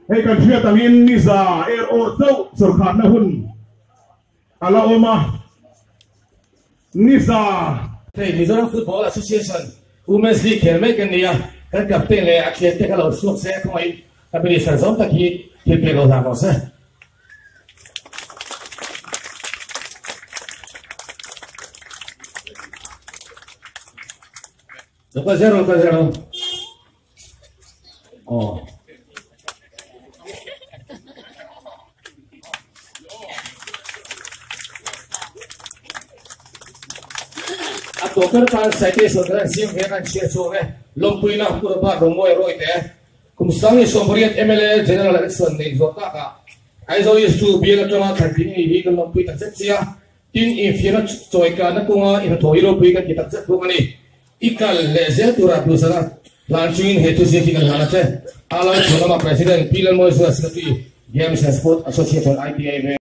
Hei kan thia tangin niza or chau surkhat na hun ala oma niza hey Mizoram Football Association Women's League khel mai kan nia kan captain le athlete te kalo suak se khoi kapri san zom ta ki pe lo da mo se Loka zero oh Dokter pan saite sodra sim vekan chia choge lompui na pura ba romoi roite kumsangi somboriat MLA general election nei zota ka aizo is to be a tama thati hi kan lompui tak chia tin infiera choika na kunga in thoiro pui kan kitak chat bukani ikal lezel tura dusara launching hetu se kan hana che ala chonama president Pilal Moises Secretary Games and Sport Association IPA